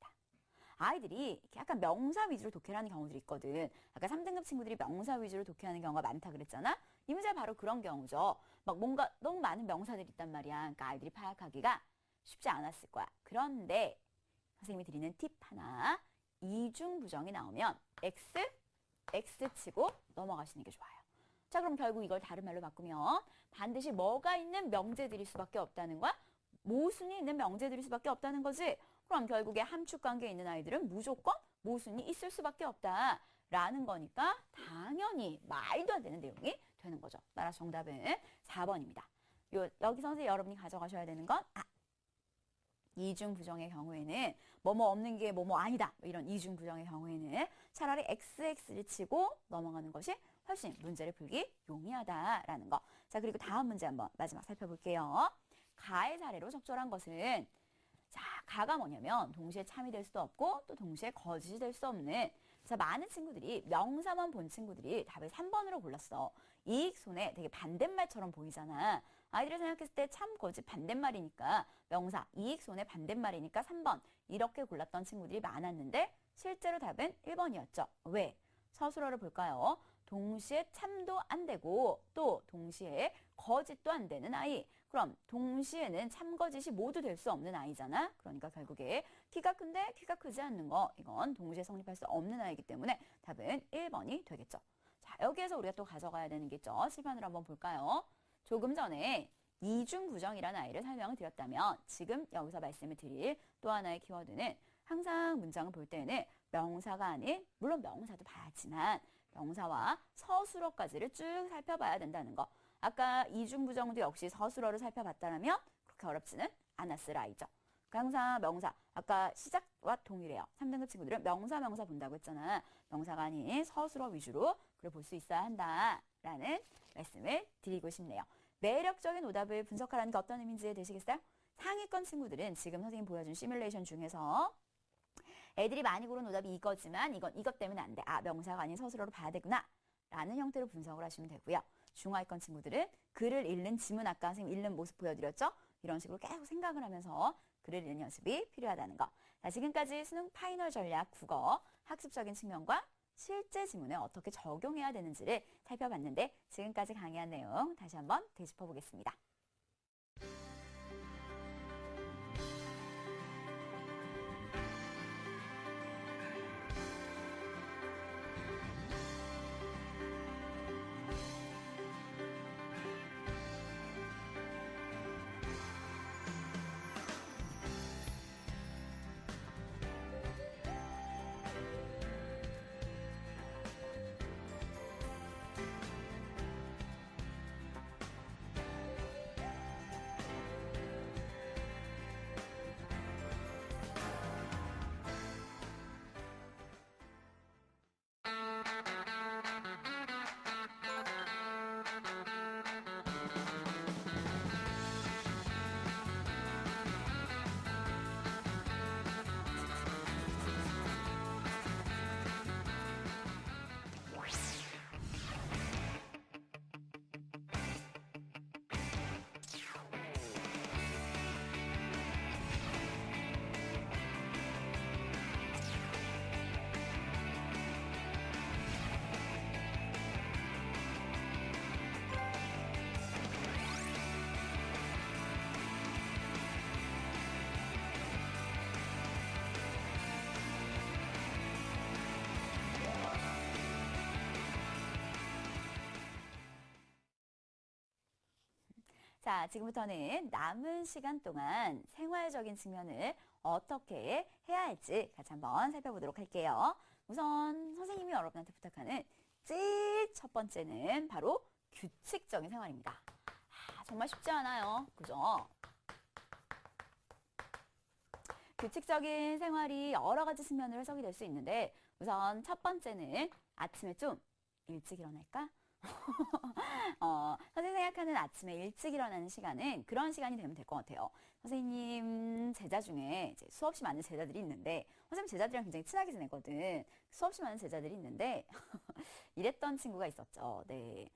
아이들이 이렇게 약간 명사 위주로 독해를 하는 경우들이 있거든. 아까 3등급 친구들이 명사 위주로 독해하는 경우가 많다 그랬잖아. 이 문제가 바로 그런 경우죠. 막 뭔가 너무 많은 명사들이 있단 말이야. 그러니까 아이들이 파악하기가 쉽지 않았을 거야. 그런데 선생님이 드리는 팁 하나. 이중부정이 나오면 X 치고 넘어가시는 게 좋아요. 자, 그럼 결국 이걸 다른 말로 바꾸면 반드시 뭐가 있는 명제들일 수밖에 없다는 거야? 모순이 있는 명제들일 수밖에 없다는 거지. 그럼 결국에 함축관계에 있는 아이들은 무조건 모순이 있을 수밖에 없다라는 거니까 당연히 말도 안 되는 내용이 되는 거죠. 따라서 정답은 4번입니다. 여기서 여러분이 가져가셔야 되는 건 이중부정의 경우에는 뭐뭐 없는 게 뭐뭐 아니다. 이런 이중부정의 경우에는 차라리 XX를 치고 넘어가는 것이 훨씬 문제를 풀기 용이하다라는 거. 자, 그리고 다음 문제 한번 마지막 살펴볼게요. 가의 사례로 적절한 것은 자, 가가 뭐냐면 동시에 참이 될 수도 없고 또 동시에 거짓이 될 수 없는 자, 많은 친구들이 명사만 본 친구들이 답을 3번으로 골랐어. 이익손해 되게 반대말처럼 보이잖아. 아이들이 생각했을 때 참, 거짓 반대말이니까 명사, 이익손해 반대말이니까 3번 이렇게 골랐던 친구들이 많았는데 실제로 답은 1번이었죠. 왜? 서술어를 볼까요? 동시에 참도 안 되고 또 동시에 거짓도 안 되는 아이. 그럼 동시에는 참, 거짓이 모두 될 수 없는 아이잖아. 그러니까 결국에 키가 큰데 키가 크지 않는 거. 이건 동시에 성립할 수 없는 아이이기 때문에 답은 1번이 되겠죠. 자, 여기에서 우리가 또 가져가야 되는 게 있죠. 실판으로 한번 볼까요? 조금 전에 이중부정이라는 아이를 설명을 드렸다면 지금 여기서 말씀을 드릴 또 하나의 키워드는 항상 문장을 볼 때는 명사가 아닌 물론 명사도 봐야지만 명사와 서술어까지를 쭉 살펴봐야 된다는 거. 아까 이중부정도 역시 서술어를 살펴봤다면 그렇게 어렵지는 않았을 아이죠. 항상 명사, 아까 시작과 동일해요. 3등급 친구들은 명사 본다고 했잖아. 명사가 아닌 서술어 위주로 그걸 볼 수 있어야 한다라는 말씀을 드리고 싶네요. 매력적인 오답을 분석하라는 게 어떤 의미인지 되시겠어요? 상위권 친구들은 지금 선생님 보여준 시뮬레이션 중에서 애들이 많이 고른 오답이 이거지만 이건 이것 때문에 안 돼. 아, 명사가 아닌 서술어로 봐야 되구나. 라는 형태로 분석을 하시면 되고요. 중하위권 친구들은 글을 읽는 지문 아까 선생님 읽는 모습 보여드렸죠? 이런 식으로 계속 생각을 하면서 글을 읽는 연습이 필요하다는 거. 자, 지금까지 수능 파이널 전략 국어 학습적인 측면과 실제 지문에 어떻게 적용해야 되는지를 살펴봤는데 지금까지 강의한 내용 다시 한번 되짚어 보겠습니다. 자, 지금부터는 남은 시간 동안 생활적인 측면을 어떻게 해야 할지 같이 한번 살펴보도록 할게요. 우선 선생님이 여러분한테 부탁하는 제일 첫 번째는 바로 규칙적인 생활입니다. 정말 쉽지 않아요. 그죠? 규칙적인 생활이 여러 가지 측면으로 해석이 될 수 있는데 우선 첫 번째는 아침에 좀 일찍 일어날까? 선생님 생각하는 아침에 일찍 일어나는 시간은 그런 시간이 되면 될 것 같아요. 선생님 제자 중에 이제 수없이 많은 제자들이 있는데, 선생님 제자들이랑 굉장히 친하게 지내거든. 수없이 많은 제자들이 있는데, 이랬던 친구가 있었죠. 네.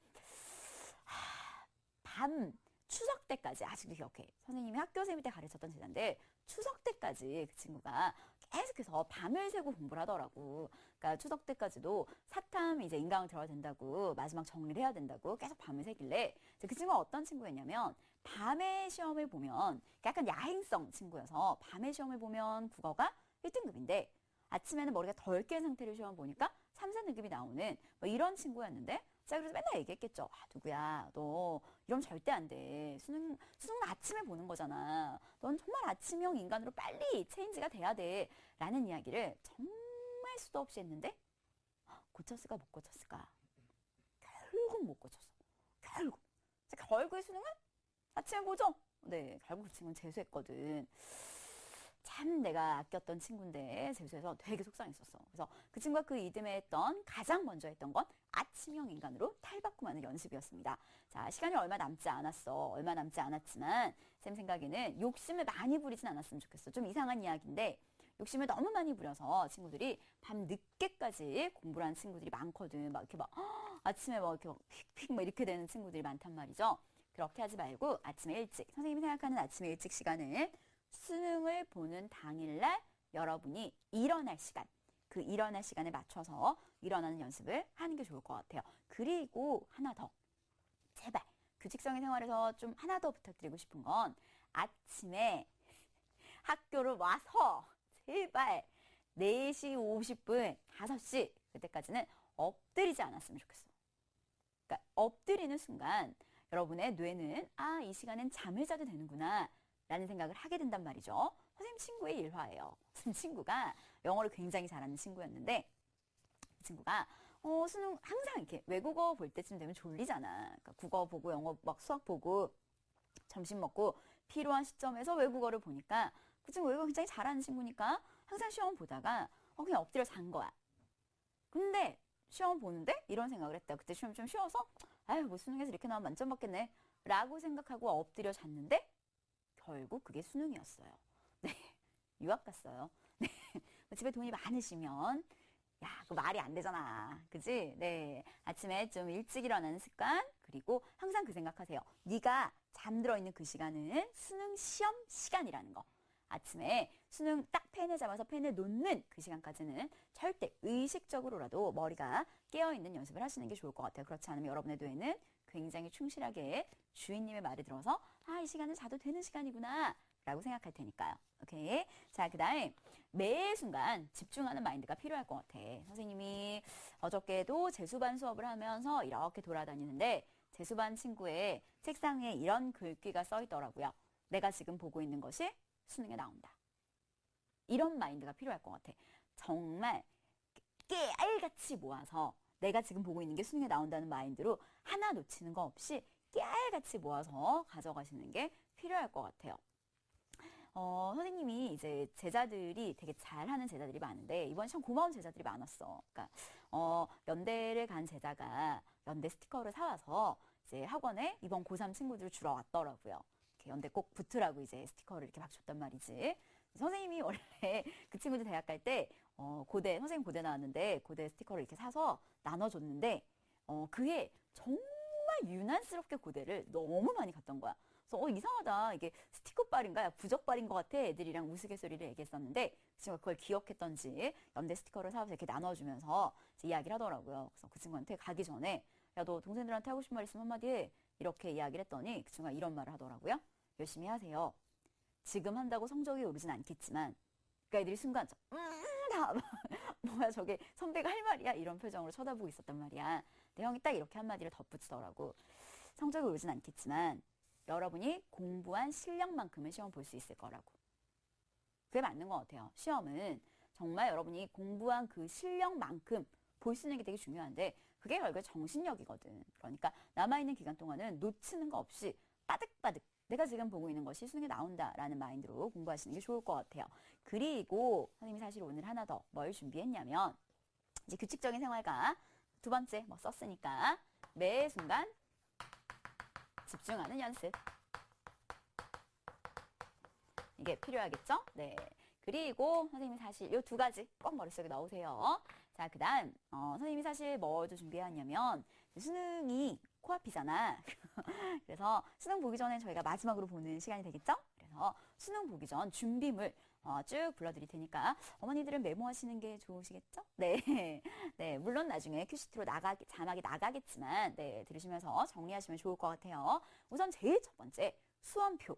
밤, 추석 때까지 아직도 기억해. 선생님이 학교 선생님 때 가르쳤던 제자인데, 추석 때까지 그 친구가 계속해서 밤을 새고 공부를 하더라고. 그러니까 추석 때까지도 사탐 이제 인강을 들어야 된다고, 마지막 정리를 해야 된다고 계속 밤을 새길래, 그 친구가 어떤 친구였냐면, 밤에 시험을 보면, 약간 야행성 친구여서, 밤에 시험을 보면 국어가 1등급인데, 아침에는 머리가 덜 깬 상태로 시험 보니까 3, 4등급이 나오는 뭐 이런 친구였는데, 자, 그래서 맨날 얘기했겠죠. 아, 누구야, 너 이러면 절대 안 돼. 수능 아침에 보는 거잖아. 넌 정말 아침형 인간으로 빨리 체인지가 돼야 돼. 라는 이야기를 정말 수도 없이 했는데, 고쳤을까, 못 고쳤을까? 결국 못 고쳤어. 결국에 수능은 아침에 보죠? 네, 결국 그 친구는 재수했거든. 참 내가 아꼈던 친구인데 재수해서 되게 속상했었어. 그래서 그 친구가 그 이듬해 했던 가장 먼저 했던 건 아침형 인간으로 탈바꿈하는 연습이었습니다. 자, 시간이 얼마 남지 않았어. 얼마 남지 않았지만 쌤 생각에는 욕심을 많이 부리진 않았으면 좋겠어. 좀 이상한 이야기인데, 욕심을 너무 많이 부려서 친구들이 밤 늦게까지 공부를 하는 친구들이 많거든. 막 이렇게 막 아침에 막 이렇게 휙휙 막 이렇게 되는 친구들이 많단 말이죠. 그렇게 하지 말고 아침에 일찍, 선생님이 생각하는 아침에 일찍 시간은 수능을 보는 당일날 여러분이 일어날 시간, 그 일어날 시간에 맞춰서 일어나는 연습을 하는 게 좋을 것 같아요. 그리고 하나 더, 제발 규칙성의 생활에서 좀 하나 더 부탁드리고 싶은 건, 아침에 학교를 와서 제발 4시 50분, 5시 그때까지는 엎드리지 않았으면 좋겠어. 그러니까 엎드리는 순간 여러분의 뇌는 아, 이 시간엔 잠을 자도 되는구나 라는 생각을 하게 된단 말이죠. 선생님 친구의 일화예요. 선생님 친구가 영어를 굉장히 잘하는 친구였는데, 그 친구가 수능 항상 이렇게 외국어 볼 때쯤 되면 졸리잖아. 그러니까 국어 보고 영어 막 수학 보고 점심 먹고 필요한 시점에서 외국어를 보니까, 그 친구 외국어 굉장히 잘하는 친구니까 항상 시험 보다가 그냥 엎드려 잔 거야. 근데 시험 보는데 이런 생각을 했다. 그때 시험 좀 쉬워서 아유, 뭐 수능에서 이렇게 나오면 만점 받겠네 라고 생각하고 엎드려 잤는데, 결국 그게 수능이었어요. 네, 유학 갔어요. 네, 집에 돈이 많으시면 야, 그 말이 안 되잖아. 그지? 네, 아침에 좀 일찍 일어나는 습관, 그리고 항상 그 생각하세요. 네가 잠들어 있는 그 시간은 수능 시험 시간이라는 거. 아침에 수능 딱 펜을 잡아서 펜을 놓는 그 시간까지는 절대 의식적으로라도 머리가 깨어있는 연습을 하시는 게 좋을 것 같아요. 그렇지 않으면 여러분의 뇌는 굉장히 충실하게 주인님의 말을 들어서 아, 이 시간은 자도 되는 시간이구나 라고 생각할 테니까요. 오케이. 자, 그 다음 매 순간 집중하는 마인드가 필요할 것 같아. 선생님이 어저께도 재수반 수업을 하면서 이렇게 돌아다니는데, 재수반 친구의 책상 위에 이런 글귀가 써 있더라고요. 내가 지금 보고 있는 것이 수능에 나온다. 이런 마인드가 필요할 것 같아. 정말 깨알같이 모아서 내가 지금 보고 있는 게 수능에 나온다는 마인드로 하나 놓치는 거 없이 깨알같이 모아서 가져가시는 게 필요할 것 같아요. 선생님이 이제 제자들이 되게 잘하는 제자들이 많은데, 이번 시험 고마운 제자들이 많았어. 그러니까 연대를 간 제자가 연대 스티커를 사와서 이제 학원에 이번 고3 친구들을 주러 왔더라고요. 이렇게 연대 꼭 붙으라고 이제 스티커를 이렇게 막 줬단 말이지. 선생님이 원래 그 친구들 대학 갈 때 고대, 선생님 고대 나왔는데 고대 스티커를 이렇게 사서 나눠줬는데, 그게 정말 유난스럽게 고대를 너무 많이 갔던 거야. 그래서 이상하다, 이게 스티커빨인가 부적빨인 것 같아, 애들이랑 우스갯소리를 얘기했었는데, 그 친구가 그걸 기억했던지 연대 스티커를 사서 이렇게 나눠주면서 이야기를 하더라고요. 그래서 그 친구한테 가기 전에 야, 너 동생들한테 하고 싶은 말 있으면 한마디 해, 이렇게 이야기를 했더니 그 친구가 이런 말을 하더라고요. 열심히 하세요. 지금 한다고 성적이 오르진 않겠지만, 그러니까 애들이 순간 다 뭐야 저게 선배가 할 말이야 이런 표정으로 쳐다보고 있었단 말이야. 근데 형이 딱 이렇게 한마디를 덧붙이더라고. 성적이 오르진 않겠지만 여러분이 공부한 실력만큼은 시험 볼 수 있을 거라고. 그게 맞는 것 같아요. 시험은 정말 여러분이 공부한 그 실력만큼 볼 수 있는 게 되게 중요한데, 그게 결국에 정신력이거든. 그러니까 남아있는 기간 동안은 놓치는 거 없이 빠득빠득 내가 지금 보고 있는 것이 수능에 나온다라는 마인드로 공부하시는 게 좋을 것 같아요. 그리고 선생님이 사실 오늘 하나 더 뭘 준비했냐면, 이제 규칙적인 생활과 두 번째 뭐 썼으니까 매 순간 집중하는 연습. 이게 필요하겠죠? 네. 그리고 선생님이 사실 이 두 가지 꼭 머릿속에 넣으세요. 자, 그 다음 선생님이 사실 뭘 준비했냐면 수능이 코앞이잖아. 그래서 수능 보기 전에 저희가 마지막으로 보는 시간이 되겠죠? 그래서 수능 보기 전 준비물 쭉 불러드릴 테니까 어머니들은 메모하시는 게 좋으시겠죠? 네. 네, 물론 나중에 큐시트로 자막이 나가겠지만 네, 들으시면서 정리하시면 좋을 것 같아요. 우선 제일 첫 번째 수험표.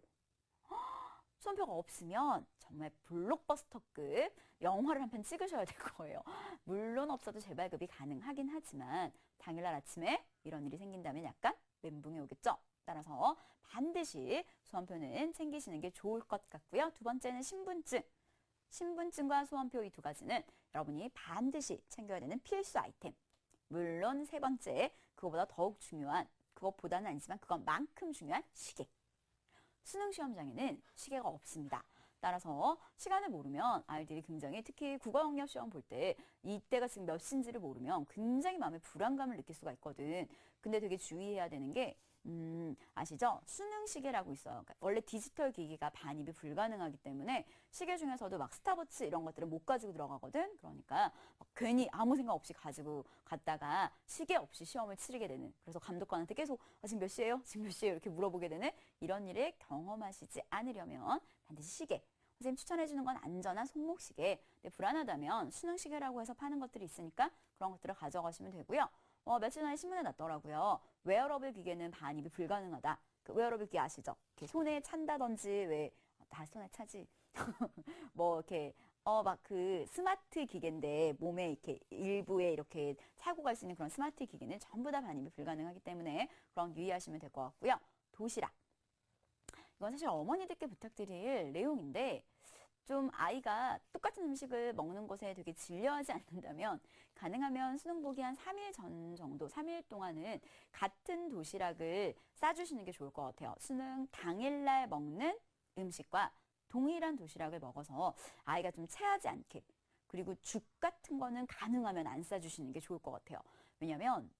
수험표가 없으면 정말 블록버스터급 영화를 한 편 찍으셔야 될 거예요. 물론 없어도 재발급이 가능하긴 하지만 당일날 아침에 이런 일이 생긴다면 약간 멘붕이 오겠죠. 따라서 반드시 수험표는 챙기시는 게 좋을 것 같고요. 두 번째는 신분증. 신분증과 수험표 이 두 가지는 여러분이 반드시 챙겨야 되는 필수 아이템. 물론 세 번째, 그거보다 더욱 중요한, 그것보다는 아니지만 그것만큼 중요한 시계. 수능 시험장에는 시계가 없습니다. 따라서 시간을 모르면 아이들이 굉장히 특히 국어 영역 시험 볼 때 이때가 지금 몇 시인지를 모르면 굉장히 마음에 불안감을 느낄 수가 있거든. 근데 되게 주의해야 되는 게 아시죠? 수능 시계라고 있어요. 그러니까 원래 디지털 기기가 반입이 불가능하기 때문에 시계 중에서도 막 스타워치 이런 것들은 못 가지고 들어가거든. 그러니까 괜히 아무 생각 없이 가지고 갔다가 시계 없이 시험을 치르게 되는. 그래서 감독관한테 계속 지금 몇 시예요? 지금 몇 시예요? 이렇게 물어보게 되는 이런 일을 경험하시지 않으려면 반드시 시계. 선생님 추천해주는 건 안전한 손목시계. 근데 불안하다면 수능 시계라고 해서 파는 것들이 있으니까 그런 것들을 가져가시면 되고요. 며칠 전에 신문에 났더라고요. 웨어러블 기계는 반입이 불가능하다. 그 웨어러블 기계 아시죠? 이렇게 손에 찬다든지 왜 다 손에 차지. 뭐 이렇게 막 그 스마트 기계인데 몸에 이렇게 일부에 이렇게 차고 갈 수 있는 그런 스마트 기기는 전부 다 반입이 불가능하기 때문에 그런 유의하시면 될 것 같고요. 도시락. 이건 사실 어머니들께 부탁드릴 내용인데 좀 아이가 똑같은 음식을 먹는 것에 되게 질려하지 않는다면 가능하면 수능 보기 한 3일 전 정도, 3일 동안은 같은 도시락을 싸주시는 게 좋을 것 같아요. 수능 당일날 먹는 음식과 동일한 도시락을 먹어서 아이가 좀 체하지 않게 그리고 죽 같은 거는 가능하면 안 싸주시는 게 좋을 것 같아요. 왜냐면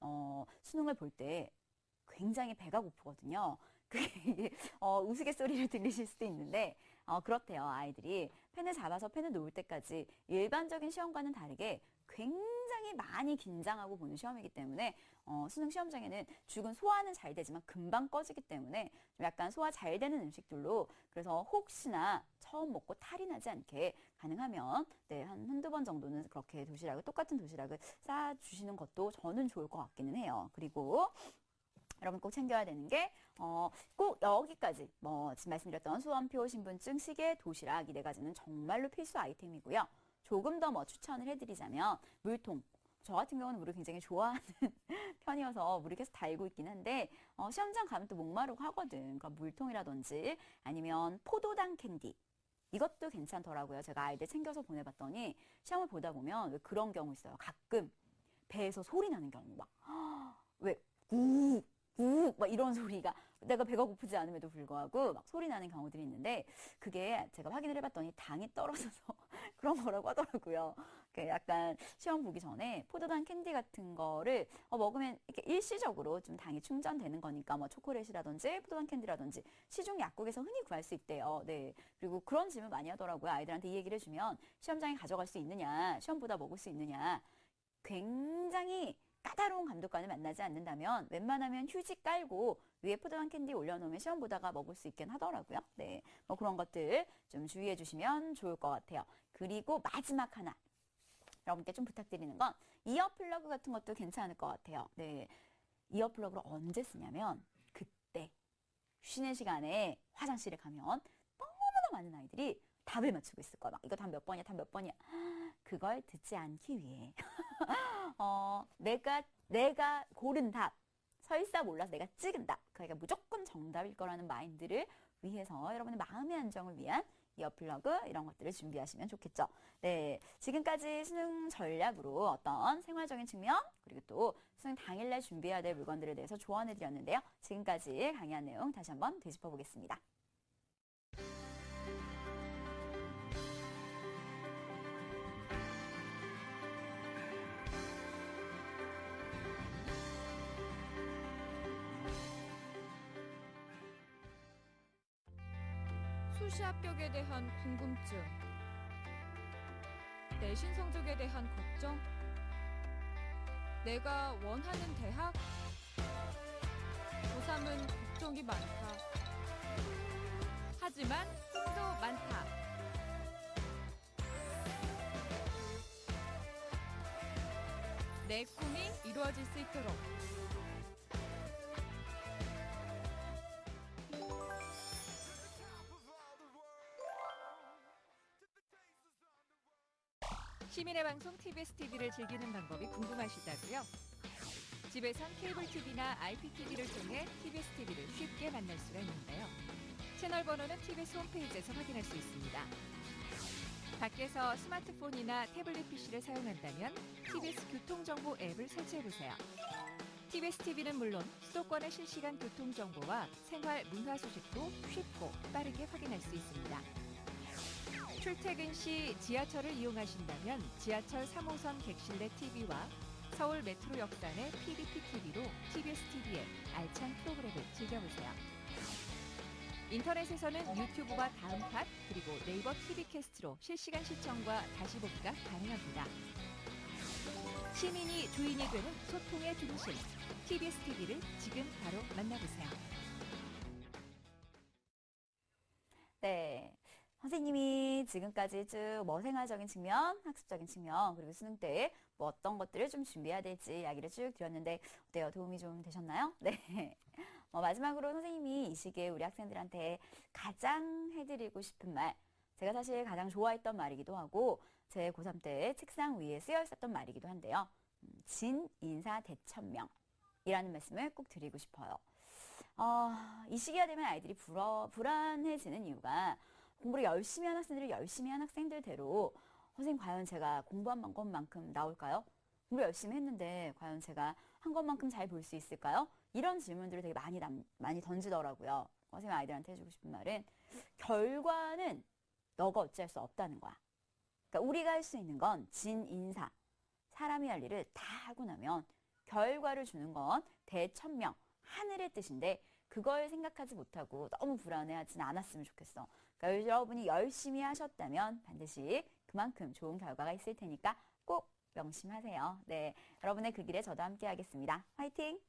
수능을 볼 때 굉장히 배가 고프거든요. 그게 우스갯소리를 들리실 수도 있는데 그렇대요. 아이들이 펜을 잡아서 펜을 놓을 때까지 일반적인 시험과는 다르게 굉장히 많이 긴장하고 보는 시험이기 때문에 수능 시험장에는 죽은 소화는 잘 되지만 금방 꺼지기 때문에 좀 약간 소화 잘 되는 음식들로 그래서 혹시나 처음 먹고 탈이 나지 않게 가능하면 네, 한두 번 정도는 그렇게 똑같은 도시락을 싸주시는 것도 저는 좋을 것 같기는 해요. 그리고 여러분 꼭 챙겨야 되는 게 꼭 여기까지 지금 말씀드렸던 수험표, 신분증, 시계, 도시락 이 네 가지는 정말로 필수 아이템이고요. 조금 더 추천을 해드리자면 물통. 저 같은 경우는 물을 굉장히 좋아하는 편이어서 물을 계속 달고 있긴 한데 시험장 가면 또 목마르고 하거든. 그러니까 물통이라든지 아니면 포도당 캔디. 이것도 괜찮더라고요. 제가 아이들 챙겨서 보내봤더니 시험을 보다 보면 왜 그런 경우 있어요. 가끔 배에서 소리 나는 경우 왜 꾹 막 이런 소리가 내가 배가 고프지 않음에도 불구하고 막 소리 나는 경우들이 있는데 그게 제가 확인을 해봤더니 당이 떨어져서 그런 거라고 하더라고요. 약간 시험 보기 전에 포도당 캔디 같은 거를 먹으면 이렇게 일시적으로 좀 당이 충전되는 거니까 초콜릿이라든지 포도당 캔디라든지 시중 약국에서 흔히 구할 수 있대요. 네. 그리고 그런 질문 많이 하더라고요. 아이들한테 이 얘기를 해주면 시험장에 가져갈 수 있느냐, 시험보다 먹을 수 있느냐. 굉장히 까다로운 감독관을 만나지 않는다면 웬만하면 휴지 깔고 위에 포도당 캔디 올려놓으면 시험 보다가 먹을 수 있긴 하더라고요. 네, 그런 것들 좀 주의해 주시면 좋을 것 같아요. 그리고 마지막 하나 여러분께 좀 부탁드리는 건 이어플러그 같은 것도 괜찮을 것 같아요. 네, 이어플러그를 언제 쓰냐면 그때 쉬는 시간에 화장실에 가면 너무나 많은 아이들이 답을 맞추고 있을 거야. 이거 답 몇 번이야, 답 몇 번이야. 그걸 듣지 않기 위해 내가 고른 답 설사 몰라서 내가 찍은 답 그러니까 무조건 정답일 거라는 마인드를 위해서 여러분의 마음의 안정을 위한 이어플러그 이런 것들을 준비하시면 좋겠죠. 네, 지금까지 수능 전략으로 어떤 생활적인 측면 그리고 또 수능 당일날 준비해야 될 물건들에 대해서 조언해 드렸는데요. 지금까지 강의한 내용 다시 한번 되짚어 보겠습니다. 수시 합격에 대한 궁금증, 내신 성적에 대한 걱정, 내가 원하는 대학, 고3은 걱정이 많다. 하지만 꿈도 많다. 내 꿈이 이루어질 수 있도록. 시민의 방송 TBS TV를 즐기는 방법이 궁금하시다고요? 집에선 케이블 TV나 IPTV를 통해 TBS TV를 쉽게 만날 수가 있는데요. 채널 번호는 TBS 홈페이지에서 확인할 수 있습니다. 밖에서 스마트폰이나 태블릿 PC를 사용한다면 TBS 교통정보 앱을 설치해보세요. TBS TV는 물론 수도권의 실시간 교통정보와 생활 문화 소식도 쉽고 빠르게 확인할 수 있습니다. 출퇴근 시 지하철을 이용하신다면 지하철 3호선 객실내 TV와 서울 메트로 역산의 PDP TV로 TBS TV의 알찬 프로그램을 즐겨보세요. 인터넷에서는 유튜브와 다음팟 그리고 네이버 TV 캐스트로 실시간 시청과 다시 보기가 가능합니다. 시민이 주인이 되는 소통의 중심 TBS TV를 지금 바로 만나보세요. 네. 선생님이 지금까지 쭉 뭐 생활적인 측면, 학습적인 측면, 그리고 수능 때 뭐 어떤 것들을 좀 준비해야 될지 이야기를 쭉 드렸는데 어때요? 도움이 좀 되셨나요? 네. 마지막으로 선생님이 이 시기에 우리 학생들한테 가장 해드리고 싶은 말, 제가 사실 가장 좋아했던 말이기도 하고 제 고3 때 책상 위에 쓰여 있었던 말이기도 한데요. 진인사대천명이라는 말씀을 꼭 드리고 싶어요. 이 시기가 되면 아이들이 불안해지는 이유가 공부를 열심히 한 학생들이 열심히 한 학생들대로 선생님 과연 제가 공부한 것만큼 나올까요? 공부 열심히 했는데 과연 제가 한 것만큼 잘 볼 수 있을까요? 이런 질문들을 되게 많이 던지더라고요. 선생님 아이들한테 해주고 싶은 말은 결과는 너가 어찌할 수 없다는 거야. 그러니까 우리가 할 수 있는 건 진인사. 사람이 할 일을 다 하고 나면 결과를 주는 건 대천명, 하늘의 뜻인데 그걸 생각하지 못하고 너무 불안해하진 않았으면 좋겠어. 그러니까 여러분이 열심히 하셨다면 반드시 그만큼 좋은 결과가 있을 테니까 꼭 명심하세요. 네, 여러분의 그 길에 저도 함께 하겠습니다. 화이팅!